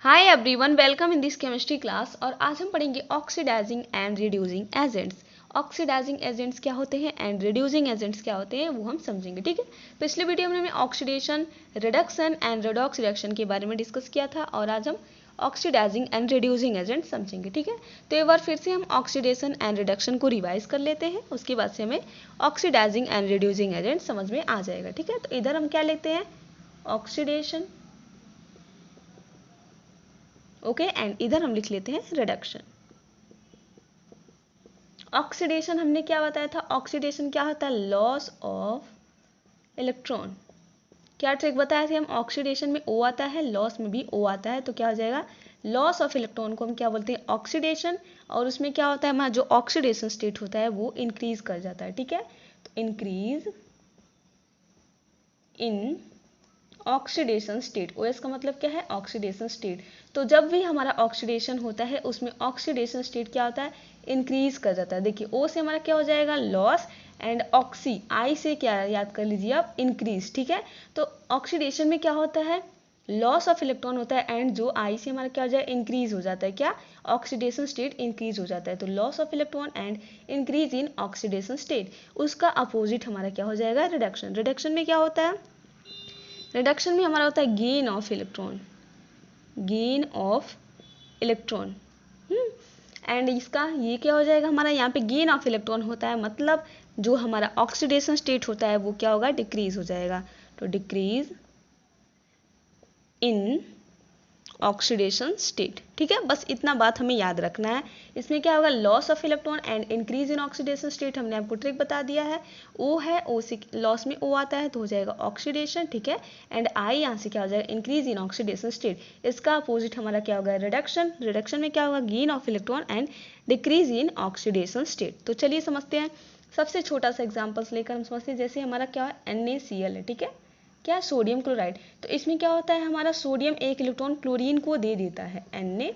Hi everyone, welcome in this chemistry class. और आज हम पढ़ेंगे oxidising and reducing agents. Oxidising agents क्या होते हैं एंड रिड्यूसिंग एजेंट्स क्या होते हैं वो हम समझेंगे। ठीक है, पिछले वीडियो में हमने oxidation, reduction and redox reaction के बारे में डिस्कस किया था और आज हम ऑक्सीडाइजिंग एंड रिड्यूसिंग एजेंट समझेंगे। ठीक है, तो एक बार फिर से हम ऑक्सीडेशन एंड रिडक्शन को रिवाइज कर लेते हैं, उसके बाद से हमें ऑक्सीडाइजिंग एंड रिड्यूसिंग एजेंट समझ में आ जाएगा। ठीक है, तो इधर हम क्या लेते हैं, ऑक्सीडेशन, ओके, एंड इधर हम लिख लेते हैं रिडक्शन। ऑक्सीडेशन हमने क्या बताया था, ऑक्सीडेशन क्या होता है, लॉस ऑफ इलेक्ट्रॉन। क्या ट्रिक बताया थे हम, ऑक्सीडेशन में ओ आता है, लॉस में भी ओ आता है, तो क्या हो जाएगा, लॉस ऑफ इलेक्ट्रॉन को हम क्या बोलते हैं, ऑक्सीडेशन। और उसमें क्या होता है, हमारा जो ऑक्सीडेशन स्टेट होता है वो इंक्रीज कर जाता है। ठीक है, तो increase in oxidation state, OS का मतलब क्या है, ऑक्सीडेशन स्टेट। तो जब भी हमारा ऑक्सीडेशन होता है उसमें ऑक्सीडेशन स्टेट क्या होता है, इंक्रीज कर जाता है। देखिए ओ से हमारा क्या हो जाएगा, लॉस, एंड ऑक्सी, आई से क्या याद कर लीजिए आप, इंक्रीज। ठीक है, तो ऑक्सीडेशन में क्या होता है, लॉस ऑफ इलेक्ट्रॉन होता है, एंड जो आई से हमारा क्या हो जाए, इंक्रीज हो जाता है, क्या, ऑक्सीडेशन स्टेट इंक्रीज हो जाता है। तो loss of electron and increase in oxidation state, उसका अपोजिट हमारा क्या हो जाएगा, रिडक्शन। रिडक्शन में क्या होता है, रिडक्शन में हमारा होता है gain of electron, gain of electron. And इसका ये क्या हो जाएगा, हमारा यहाँ पे गेन ऑफ इलेक्ट्रॉन होता है, मतलब जो हमारा ऑक्सीडेशन स्टेट होता है वो क्या होगा, डिक्रीज हो जाएगा। तो डिक्रीज इन ऑक्सीडेशन स्टेट। ठीक है, बस इतना बात हमें याद रखना है। इसमें क्या होगा, loss of electron and increase in oxidation state, हमने आपको ट्रिक बता दिया है। ओ है, ओ से लॉस में ओ आता है तो हो जाएगा ऑक्सीडेशन। ठीक है, एंड आई यहाँ से क्या हो जाएगा, इंक्रीज इन ऑक्सीडेशन स्टेट। इसका अपोजिट हमारा क्या होगा, रिडक्शन। रिडक्शन में क्या होगा, gain of electron and decrease in oxidation state. तो चलिए समझते हैं, सबसे छोटा सा एग्जाम्पल्स लेकर हम समझते हैं। जैसे हमारा क्या है, NaCl है, ठीक है, क्या, सोडियम क्लोराइड। तो इसमें क्या होता है, हमारा सोडियम एक इलेक्ट्रॉन क्लोरीन को दे देता है, Na।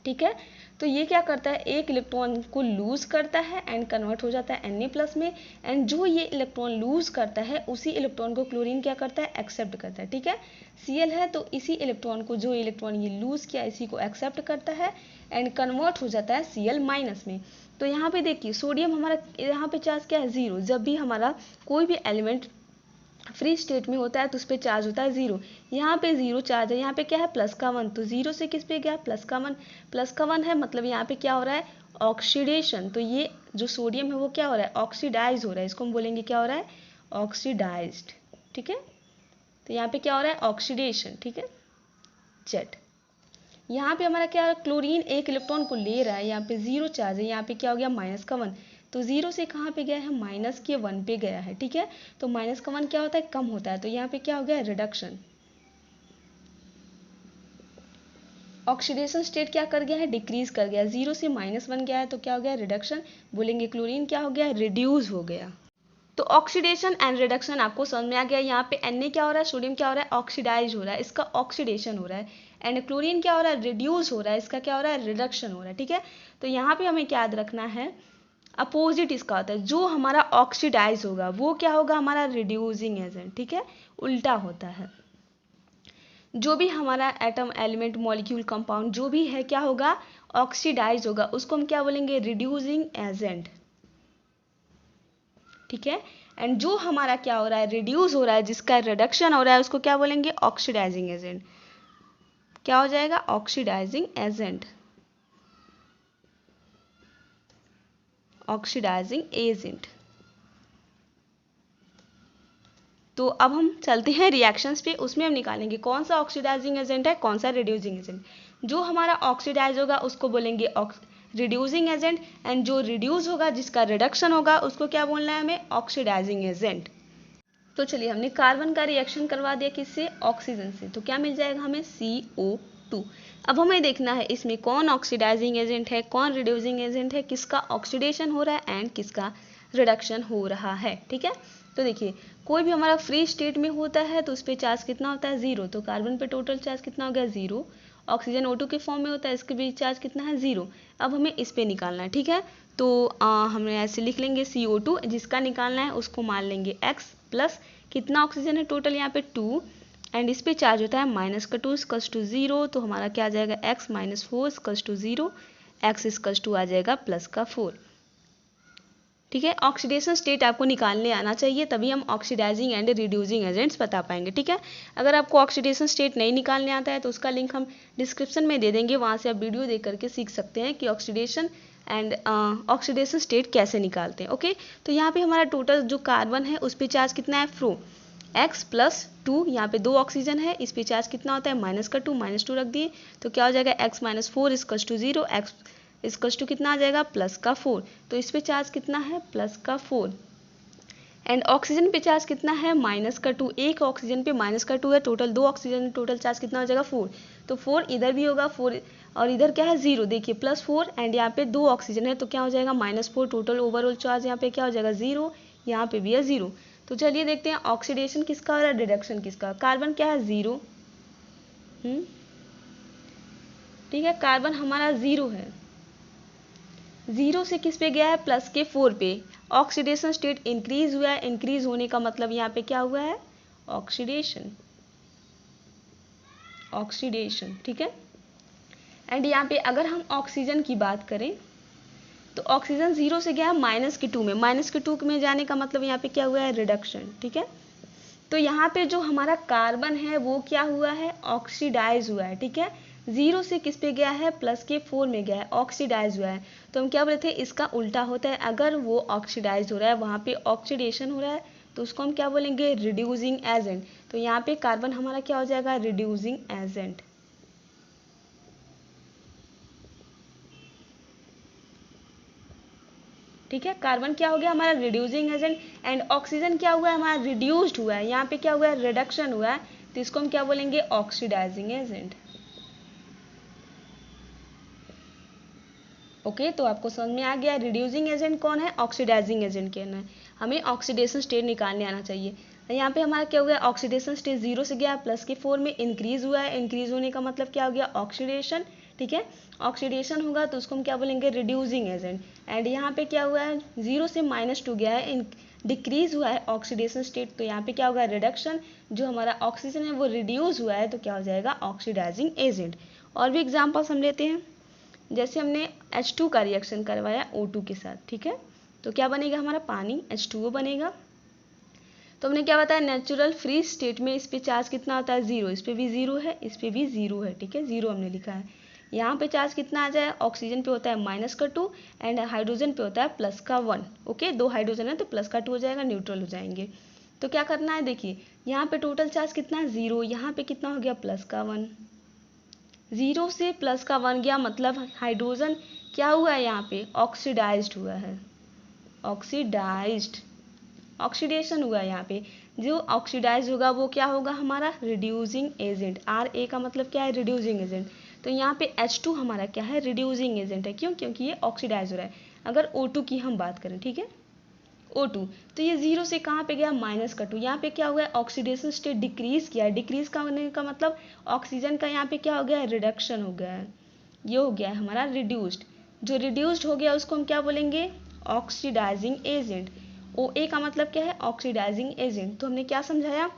ठीक है, तो ये क्या करता है, एक इलेक्ट्रॉन को लूज करता है एंड कन्वर्ट हो जाता है Na प्लस में। एंड जो ये इलेक्ट्रॉन लूज करता है उसी इलेक्ट्रॉन को क्लोरीन क्या करता है, एक्सेप्ट करता है। ठीक है, Cl है तो इसी इलेक्ट्रॉन को, जो इलेक्ट्रॉन ये लूज किया इसी को एक्सेप्ट करता है एंड कन्वर्ट हो जाता है Cl माइनस में। तो यहाँ पे देखिए सोडियम हमारा यहाँ पे चार्ज क्या है, 0। जब भी हमारा कोई भी एलिमेंट फ्री स्टेट में होता है तो उस पर चार्ज होता है 0। यहाँ पे 0 चार्ज है, यहाँ पे क्या है, प्लस का 1, तो 0 से किस पे गया, प्लस का 1। प्लस का 1 है मतलब यहाँ पे क्या हो रहा है, ऑक्सीडेशन। तो ये जो सोडियम है वो क्या हो रहा है, ऑक्सीडाइज हो रहा है। इसको हम बोलेंगे क्या हो रहा है, ऑक्सीडाइज्ड। ठीक है, तो यहाँ पे क्या हो रहा है, ऑक्सीडेशन। ठीक है, जेट। यहाँ पे हमारा क्या है, क्लोरीन एक इलेक्ट्रॉन को ले रहा है, यहाँ पे 0 चार्ज है, यहाँ पे क्या हो गया, माइनस का 1। तो 0 से कहाँ पे गया है, माइनस के 1 पे गया है। ठीक है, तो माइनस का 1 क्या होता है, कम होता है, तो यहाँ पे क्या हो गया, रिडक्शन। ऑक्सीडेशन स्टेट क्या कर गया है, डिक्रीज कर गया, 0 से -1 गया है तो क्या हो गया, रिडक्शन। बोलेंगे क्लोरीन क्या हो गया, रिड्यूस हो गया। तो ऑक्सीडेशन एंड रिडक्शन आपको समझ में आ गया। यहाँ पे Na क्या हो रहा है, सोडियम क्या हो रहा है, ऑक्सीडाइज हो रहा है, इसका ऑक्सीडेशन हो रहा है। एंड क्लोरीन क्या हो रहा है, रिड्यूस हो रहा है, इसका क्या हो रहा है, रिडक्शन हो रहा है। ठीक है, तो यहाँ पे हमें क्या याद रखना है, अपोजिट इसका होता है, जो हमारा ऑक्सीडाइज होगा वो क्या होगा, हमारा रिड्यूसिंग एजेंट। ठीक है, उल्टा होता है। जो भी हमारा एटम, एलिमेंट, मॉलिक्यूल, कंपाउंड जो भी है क्या होगा, ऑक्सीडाइज होगा, उसको हम क्या बोलेंगे, रिड्यूसिंग एजेंट। ठीक है, एंड जो हमारा क्या हो रहा है, रिड्यूस हो रहा है, जिसका रिडक्शन हो रहा है, उसको क्या बोलेंगे, ऑक्सीडाइजिंग एजेंट। क्या हो जाएगा, ऑक्सीडाइजिंग एजेंट, ऑक्सीडाइजिंग एजेंट। तो अब हम चलते हैं रिएक्शंस पे, उसमें हम निकालेंगे कौन सा ऑक्सीडाइजिंग एजेंट है, कौन सा रिड्यूसिंग एजेंट। जो हमारा ऑक्सीडाइज होगा उसको बोलेंगे रिड्यूसिंग एजेंट, एंड जो रिड्यूस होगा, जिसका रिडक्शन होगा, उसको क्या बोलना है हमें, ऑक्सीडाइजिंग एजेंट। तो चलिए, हमने कार्बन का रिएक्शन करवा दिया किससे, ऑक्सीजन से, तो क्या मिल जाएगा हमें, CO2। अब हमें देखना है इसमें कौन ऑक्सीडाइजिंग एजेंट है, कौन रिड्यूसिंग एजेंट है, किसका ऑक्सीडेशन हो रहा है एंड किसका रिडक्शन हो रहा है। ठीक है, तो देखिए कोई भी हमारा फ्री स्टेट में होता है तो उस पर चार्ज कितना होता है, 0। तो कार्बन पे टोटल चार्ज कितना हो गया, 0। ऑक्सीजन O2 के फॉर्म में होता है, इसके भी चार्ज कितना है, 0। अब हमें इस पे निकालना है। ठीक है, तो हमें ऐसे लिख लेंगे CO2, जिसका निकालना है उसको मान लेंगे x प्लस, कितना ऑक्सीजन है टोटल यहाँ पे 2, एंड इस पे चार्ज होता है माइनस का 2 इक्वल्स टू 0, तो हमारा क्या आ जाएगा x minus 4 equals to 0, x equals to आ जाएगा प्लस का 4। ठीक है, ऑक्सीडेशन स्टेट आपको निकालने आना चाहिए, तभी हम ऑक्सीडाइजिंग एंड रिड्यूसिंग एजेंट्स बता पाएंगे। ठीक है, अगर आपको ऑक्सीडेशन स्टेट नहीं निकालने आता है तो उसका लिंक हम डिस्क्रिप्शन में दे देंगे, वहाँ से आप वीडियो देख करके सीख सकते हैं कि ऑक्सीडेशन एंड ऑक्सीडेशन स्टेट कैसे निकालते हैं। ओके, तो यहाँ पे हमारा टोटल जो कार्बन है उस पर चार्ज कितना है फ्रो x प्लस 2, यहाँ पे 2 ऑक्सीजन है, इस पे चार्ज कितना होता है माइनस का 2, माइनस 2 रख दिए, तो क्या हो जाएगा x minus 4 equals to 0, x equals to कितना आ जाएगा प्लस का 4, तो इस पे चार्ज कितना है प्लस का 4। एंड ऑक्सीजन पे चार्ज कितना है माइनस का 2, एक ऑक्सीजन पे माइनस का 2 है, टोटल 2 ऑक्सीजन, टोटल चार्ज कितना हो जाएगा 4, तो 4 इधर भी होगा 4, और इधर क्या है 0, देखिए प्लस 4, एंड यहाँ पे 2 ऑक्सीजन है तो क्या हो जाएगा -4, टोटल ओवरऑल चार्ज यहाँ पे क्या हो जाएगा 0, यहाँ पे भी है 0। तो चलिए देखते हैं ऑक्सीडेशन किसका और रिडक्शन किसका। कार्बन क्या है 0, ठीक है, कार्बन हमारा 0 है, 0 से किस पे गया है प्लस के 4 पे, ऑक्सीडेशन स्टेट इंक्रीज हुआ है, इंक्रीज होने का मतलब यहाँ पे क्या हुआ है ऑक्सीडेशन, ऑक्सीडेशन। ठीक है, एंड यहाँ पे अगर हम ऑक्सीजन की बात करें तो ऑक्सीजन 0 से गया है माइनस के 2 में, माइनस के 2 में जाने का मतलब यहाँ पे क्या हुआ है रिडक्शन। ठीक है, तो यहाँ पे जो हमारा कार्बन है वो क्या हुआ है ऑक्सीडाइज हुआ है। ठीक है, 0 से किस पे गया है प्लस के 4 में गया है, ऑक्सीडाइज हुआ है, तो हम क्या बोले थे इसका उल्टा होता है, अगर वो ऑक्सीडाइज हो रहा है वहाँ पे ऑक्सीडेशन हो रहा है तो उसको हम क्या बोलेंगे रिड्यूसिंग एजेंट, तो यहाँ पे कार्बन हमारा क्या हो जाएगा रिड्यूसिंग एजेंट। ठीक है, कार्बन क्या हो गया हमारा रिड्यूसिंग एजेंट, एंड ऑक्सीजन क्या हुआ है हमारा रिड्यूस्ड हुआ है, यहाँ पे क्या हुआ है रिडक्शन हुआ है, तो इसको हम क्या बोलेंगे ऑक्सीडाइजिंग एजेंट। ओके, तो आपको समझ में आ गया रिड्यूसिंग एजेंट कौन है, ऑक्सीडाइजिंग एजेंट क्या है, हमें ऑक्सीडेशन स्टेट निकालने आना चाहिए। यहाँ पे हमारा क्या हो गया ऑक्सीडेशन स्टेट 0 से गया प्लस के 4 में इंक्रीज हुआ है, इंक्रीज होने का मतलब क्या हो गया ऑक्सीडेशन। ठीक है, ऑक्सीडेशन होगा तो उसको हम क्या बोलेंगे रिड्यूसिंग एजेंट, एंड यहाँ पे क्या हुआ है 0 से -2 गया है, डिक्रीज हुआ है ऑक्सीडेशन स्टेट, तो यहाँ पे क्या होगा रिडक्शन, जो हमारा ऑक्सीजन है वो रिड्यूस हुआ है तो क्या हो जाएगा ऑक्सीडाइजिंग एजेंट। और भी एग्जाम्पल्स हम लेते हैं, जैसे हमने H2 का रिएक्शन करवाया O2 के साथ। ठीक है, तो क्या बनेगा हमारा पानी H2O बनेगा, तो हमने क्या बताया नेचुरल फ्री स्टेट में इस पे चार्ज कितना होता है 0, इस पे भी 0 है, इस पे भी 0 है। ठीक है, 0 हमने लिखा है, यहाँ पे चार्ज कितना आ जाए ऑक्सीजन पे होता है माइनस का 2 एंड हाइड्रोजन पे होता है प्लस का 1। ओके, 2 हाइड्रोजन है तो प्लस का 2 हो जाएगा, न्यूट्रल हो जाएंगे। तो क्या करना है देखिए यहाँ पे टोटल चार्ज कितना है 0, यहाँ पे कितना हो गया प्लस का 1, 0 से प्लस का 1 गया मतलब हाइड्रोजन क्या हुआ है यहाँ पे ऑक्सीडाइज्ड हुआ है, ऑक्सीडाइज्ड, ऑक्सीडेशन हुआ है यहाँ पे, जो ऑक्सीडाइज होगा वो क्या होगा हमारा रिड्यूसिंग एजेंट, RA का मतलब क्या है रिड्यूसिंग एजेंट, तो यहाँ पे H2 हमारा क्या है रिड्यूसिंग एजेंट है, क्यों क्योंकि ये ऑक्सीडाइज हो रहा है। अगर O2 की हम बात करें, ठीक है O2, तो ये 0 से कहाँ पे गया माइनस का 2, यहाँ पे क्या हुआ है ऑक्सीडेशन स्टेट डिक्रीज किया है, डिक्रीज का होने का मतलब ऑक्सीजन का यहाँ पे क्या हो गया है रिडक्शन हो गया है, ये हो गया है हमारा रिड्यूस्ड, जो रिड्यूस्ड हो गया उसको हम क्या बोलेंगे ऑक्सीडाइजिंग एजेंट। OA का मतलब क्या है ऑक्सीडाइजिंग एजेंट, तो हमने क्या समझाया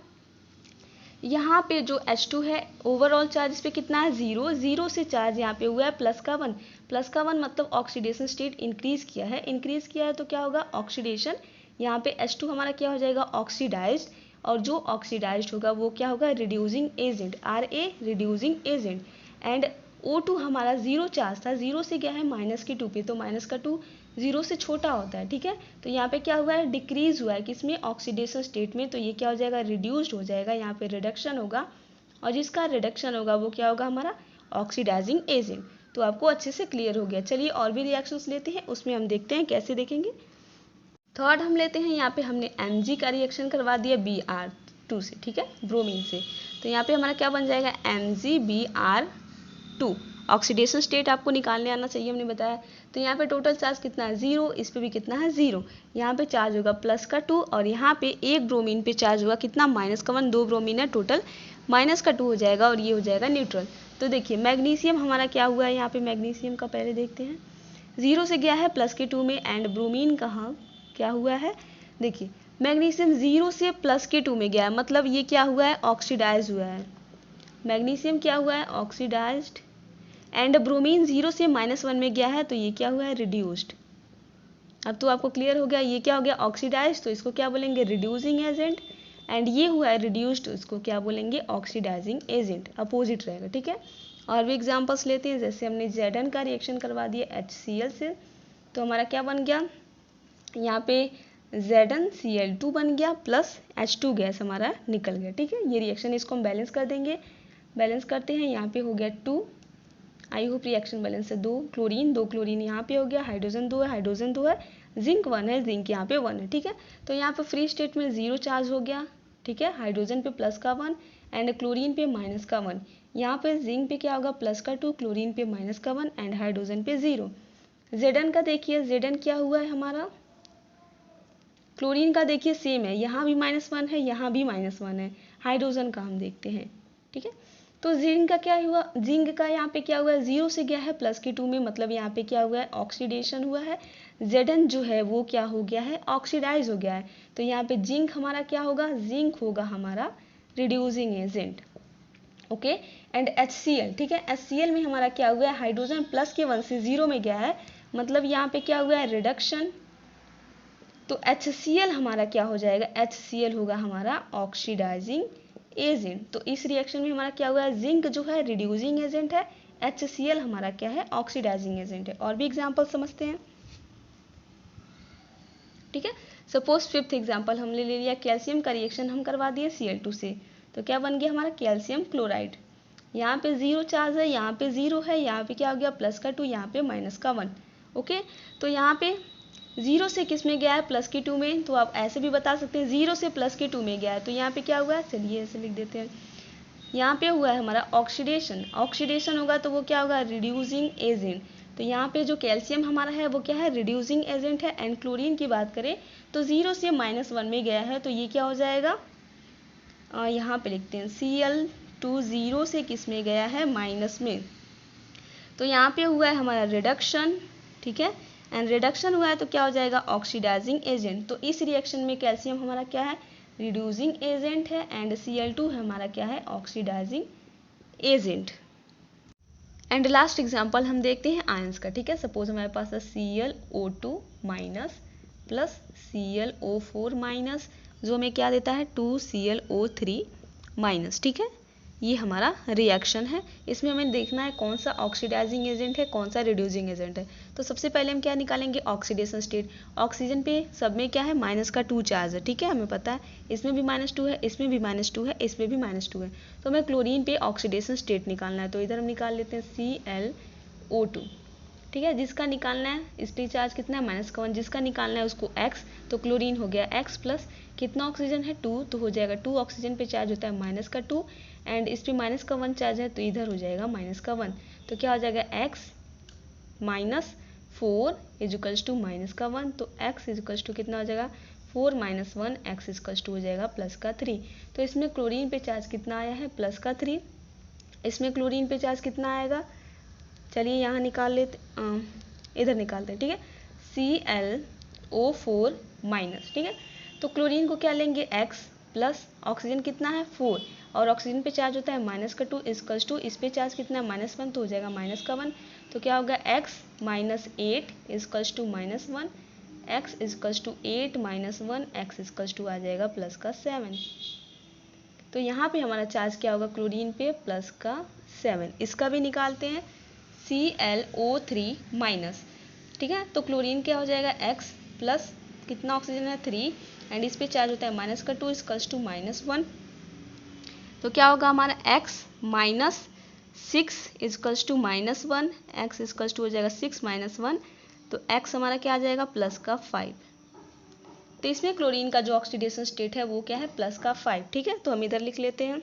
यहाँ पे जो H2 है ओवरऑल चार्ज इस पे कितना है 0, 0 से चार्ज यहाँ पे हुआ है प्लस का 1, प्लस का 1 मतलब ऑक्सीडेशन स्टेट इंक्रीज किया है, इंक्रीज किया है तो क्या होगा ऑक्सीडेशन, यहाँ पे H2 हमारा क्या हो जाएगा ऑक्सीडाइज्ड, और जो ऑक्सीडाइज्ड होगा वो क्या होगा reducing agent, RA reducing agent. And O2 हमारा 0 चार्ज था, 0 से गया है माइनस के 2 पे, तो माइनस का 2 0 से छोटा होता है। ठीक है, तो यहाँ पे क्या हुआ है डिक्रीज हुआ है किसमें ऑक्सीडेशन स्टेट में, तो ये क्या हो जाएगा रिड्यूस्ड हो जाएगा, यहाँ पे रिडक्शन होगा, और जिसका रिडक्शन होगा वो क्या होगा हमारा ऑक्सीडाइजिंग एजेंट। तो आपको अच्छे से क्लियर हो गया। चलिए और भी रिएक्शंस लेते हैं, उसमें हम देखते हैं कैसे देखेंगे। थर्ड हम लेते हैं, यहाँ पे हमने Mg का रिएक्शन करवा दिया Br2 से, ठीक है ब्रोमीन से, तो यहाँ पे हमारा क्या बन जाएगा MgBr2, ऑक्सीडेशन स्टेट आपको निकालने आना चाहिए हमने बताया। तो यहाँ पे टोटल चार्ज कितना है 0, इस पे भी कितना है 0, यहाँ पे चार्ज होगा प्लस का 2, और यहाँ पे एक ब्रोमीन पे चार्ज होगा कितना माइनस का 1, 2 ब्रोमीन है टोटल माइनस का 2 हो जाएगा, और ये हो जाएगा न्यूट्रल। तो देखिए मैग्नीशियम हमारा क्या हुआ है, यहाँ पे मैग्नीशियम का पहले देखते हैं, 0 से गया है प्लस के 2 में, एंड ब्रोमीन कहाँ क्या हुआ है देखिए मैग्नीशियम 0 से +2 में गया है, मतलब ये क्या हुआ है, ऑक्सीडाइज हुआ है। मैग्नीशियम क्या हुआ है, ऑक्सीडाइज्ड। एंड ब्रोमीन 0 से -1 में गया है, तो ये क्या हुआ है, रिड्यूस्ड। अब तो आपको क्लियर हो गया, ये क्या हो गया, ऑक्सीडाइज, तो इसको क्या बोलेंगे, रिड्यूसिंग एजेंट। एंड ये हुआ है रिड्यूस्ड, तो इसको क्या बोलेंगे, ऑक्सीडाइजिंग एजेंट, अपोजिट रहेगा। ठीक है, और भी एग्जांपल्स लेते हैं। जैसे हमने Zn का रिएक्शन करवा दिया HCl से, तो हमारा क्या बन गया, यहाँ पे ZnCl2 बन गया प्लस H2 गैस हमारा निकल गया। ठीक है, ये रिएक्शन, इसको हम बैलेंस कर देंगे। बैलेंस करते हैं, यहाँ पे हो गया 2, आई होप रिएक्शन बैलेंस है, 2 क्लोरीन, 2 क्लोरीन यहाँ पे हो गया, हाइड्रोजन 2 है, हाइड्रोजन 2 है, जिंक 1 है, जिंक यहाँ पे 1 है। ठीक है, तो यहाँ पे फ्री स्टेट में 0 चार्ज हो गया। ठीक है, हाइड्रोजन पे प्लस का 1 एंड क्लोरीन पे माइनस का 1। यहाँ पे जिंक पे क्या होगा, प्लस का 2, क्लोरीन पे माइनस का 1 एंड हाइड्रोजन पे 0। Zn का देखिए, Zn क्या हुआ है हमारा, क्लोरीन का देखिए सेम है, यहाँ भी -1 है, यहाँ भी -1 है। हाइड्रोजन का हम देखते हैं। ठीक है, तो जिंक का क्या हुआ, जिंक का यहाँ पे क्या हुआ है, 0 से गया है +2 में, मतलब यहाँ पे क्या हुआ है, ऑक्सीडेशन हुआ है। Zn जो है वो क्या हो गया है, ऑक्सीडाइज हो गया है। तो यहाँ पे जिंक हमारा क्या होगा, जिंक होगा हमारा reducing agent. Okay, and HCl, ठीक है, HCl में हमारा क्या हुआ है, हाइड्रोजन प्लस के 1 से 0 में गया है, मतलब यहाँ पे क्या हुआ है, रिडक्शन। तो HCl हमारा क्या हो जाएगा, HCl होगा हमारा ऑक्सीडाइजिंग एजेंट। तो इस रिएक्शन में हमारा क्या हुआ है, जिंक जो है रिड्यूसिंग एजेंट है, HCl हमारा क्या है, ऑक्सीडाइजिंग एजेंट है। और भी एग्जांपल समझते हैं। ठीक है, सपोज 5th एग्जांपल हमने ले लिया, कैल्शियम का रिएक्शन हम करवा दिए Cl2 से, तो क्या बन गया हमारा, कैल्शियम क्लोराइड। यहाँ पे 0 चार्ज है, यहाँ पे 0 है, यहाँ पे क्या हो गया, प्लस का 2, यहाँ पे माइनस का 1। ओके, तो यहाँ पे 0 से किस में गया है, +2 में, तो आप ऐसे भी बता सकते हैं 0 से +2 में गया है, तो यहाँ पे क्या हुआ है, चलिए ऐसे लिख देते हैं, यहाँ पे हुआ है हमारा ऑक्सीडेशन। ऑक्सीडेशन होगा तो वो क्या होगा, रिड्यूसिंग एजेंट। तो यहाँ पे जो कैल्शियम हमारा है वो क्या है, रिड्यूसिंग एजेंट है। एंड क्लोरीन की बात करें तो 0 से -1 में गया है, तो ये क्या हो जाएगा, यहाँ पे लिखते हैं Cl2 0 से किस में गया है, माइनस में, तो यहाँ पे हुआ है हमारा रिडक्शन। ठीक है, एंड रिडक्शन हुआ है तो क्या हो जाएगा, ऑक्सीडाइजिंग एजेंट। तो इस रिएक्शन में कैल्शियम हमारा क्या है, रिड्यूसिंग एजेंट है, एंड Cl2 हमारा क्या है, oxidising agent. And last example हम देखते हैं आयंस का। ठीक है, सपोज हमारे पास है ClO2 minus plus ClO4 minus, जो हमें क्या देता है, 2ClO3 माइनस। ठीक है, ये हमारा रिएक्शन है। इसमें हमें देखना है कौन सा ऑक्सीडाइजिंग एजेंट है, कौन सा रिड्यूसिंग एजेंट है। तो सबसे पहले हम क्या निकालेंगे, ऑक्सीडेशन स्टेट। ऑक्सीजन पे सब में क्या है, -2 चार्ज है। ठीक है, हमें पता है, इसमें भी -2 है, इसमें भी -2 है, इसमें भी -2 है। तो हमें क्लोरीन पे ऑक्सीडेशन स्टेट निकालना है, तो इधर हम निकाल लेते हैं ClO2। ठीक है, जिसका निकालना है, इस पे चार्ज कितना है, -1, जिसका निकालना है उसको x, तो क्लोरीन हो गया x प्लस कितना ऑक्सीजन है, 2, तो हो जाएगा 2 ऑक्सीजन पे चार्ज होता है -2, एंड इस पे -1 चार्ज है, तो इधर हो जाएगा -1। तो क्या हो जाएगा, x -4 इजिकल्स टू -1, तो x इजिकल्स टू कितना हो जाएगा, 4 - 1, x इजिकल्स टू हो जाएगा +3। तो इसमें क्लोरीन पे चार्ज कितना आया है, +3। इसमें क्लोरीन पे चार्ज कितना आएगा, चलिए यहाँ निकाल लेते, इधर निकालते हैं। ठीक है, ClO4 माइनस। ठीक है, तो क्लोरीन को क्या लेंगे, x प्लस ऑक्सीजन कितना है, 4, और ऑक्सीजन पे चार्ज होता है -2 इजकल्स टू, इस पे चार्ज कितना है, -1, तो हो जाएगा -1। तो क्या होगा, x -8 equals to -1, x equals to 8 - 1, x equals to आ जाएगा +7। तो यहाँ पे हमारा चार्ज क्या होगा, क्लोरीन पे +7। इसका भी निकालते हैं, ClO3 माइनस। ठीक है, तो क्लोरीन क्या हो जाएगा, x प्लस कितना ऑक्सीजन है, 3, एंड इस पे चार्ज होता है -2 इजकल्स टू -1, तो क्या होगा हमारा x -6 equals to -1, x equals to हो जाएगा 6 - 1, तो x हमारा क्या आ जाएगा, +5। तो इसमें क्लोरीन का जो ऑक्सीडेशन स्टेट है वो क्या है, +5। ठीक है, तो हम इधर लिख लेते हैं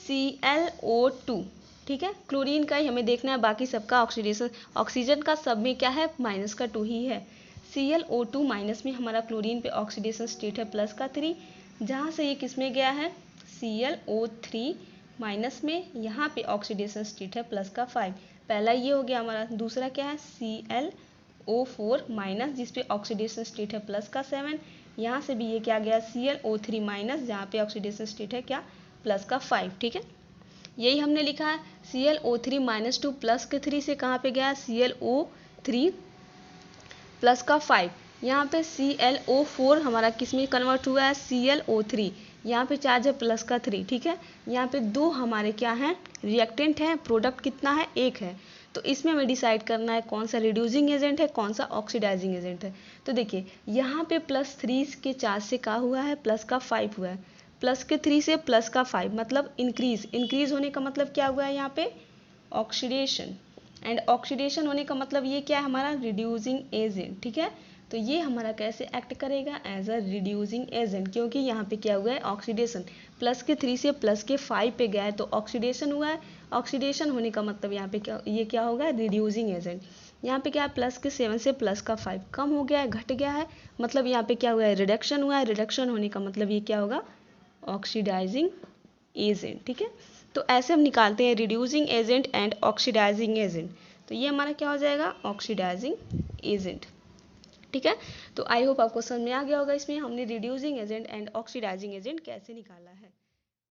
ClO2। ठीक है, क्लोरीन का ही हमें देखना है, बाकी सबका ऑक्सीडेशन, ऑक्सीजन का सब में क्या है, -2 ही है। ClO2 माइनस में हमारा क्लोरीन पे ऑक्सीडेशन स्टेट है +3, जहाँ से ये किस में गया है, ClO3 माइनस में, यहाँ पे ऑक्सीडेशन स्टेट है +5। पहला ये हो गया हमारा, दूसरा क्या है, ClO4 माइनस, जिसपे ऑक्सीडेशन स्टेट है प्लस का 7, यहाँ से भी ये क्या गया ClO3 माइनस, जहाँ पे ऑक्सीडेशन स्टेट है क्या प्लस का 5, ठीक है। यही हमने लिखा है ClO3 माइनस 2 प्लस के 3 से कहाँ पे गया ClO3 प्लस का 5, यहाँ पे ClO4 हमारा किस में कन्वर्ट हुआ है ClO3, यहाँ पे चार्ज है प्लस का 3, ठीक है। यहाँ पे दो हमारे क्या हैं रिएक्टेंट हैं, प्रोडक्ट कितना है 1 है, तो इसमें हमें डिसाइड करना है कौन सा रिड्यूसिंग एजेंट है कौन सा ऑक्सीडाइजिंग एजेंट है। तो देखिए यहाँ पे +3 के चार्ज से क्या हुआ है प्लस का 5 हुआ है, प्लस के 3 से प्लस का 5 मतलब इंक्रीज होने का मतलब क्या हुआ है यहाँ पे ऑक्सीडेशन, एंड ऑक्सीडेशन होने का मतलब ये क्या है हमारा रिड्यूसिंग एजेंट, ठीक है। तो ये हमारा कैसे एक्ट करेगा एज अ रिड्यूसिंग एजेंट, क्योंकि यहाँ पे क्या हुआ है ऑक्सीडेशन, प्लस के 3 से प्लस के 5 पे गया है तो ऑक्सीडेशन हुआ है, ऑक्सीडेशन होने का मतलब यहाँ पे क्या होगा रिड्यूसिंग एजेंट। यहाँ पे क्या है प्लस के 7 से प्लस का 5 कम हो गया है घट गया है, मतलब यहाँ पे क्या हुआ है रिडक्शन हुआ है, रिडक्शन होने का मतलब ये क्या होगा ऑक्सीडाइजिंग एजेंट, ठीक है। तो ऐसे हम निकालते हैं reducing agent and oxidising agent, तो ये हमारा क्या हो जाएगा ऑक्सीडाइजिंग एजेंट, ठीक है। तो आई होप आपको समझ में आ गया होगा इसमें हमने reducing agent and oxidising agent कैसे निकाला है।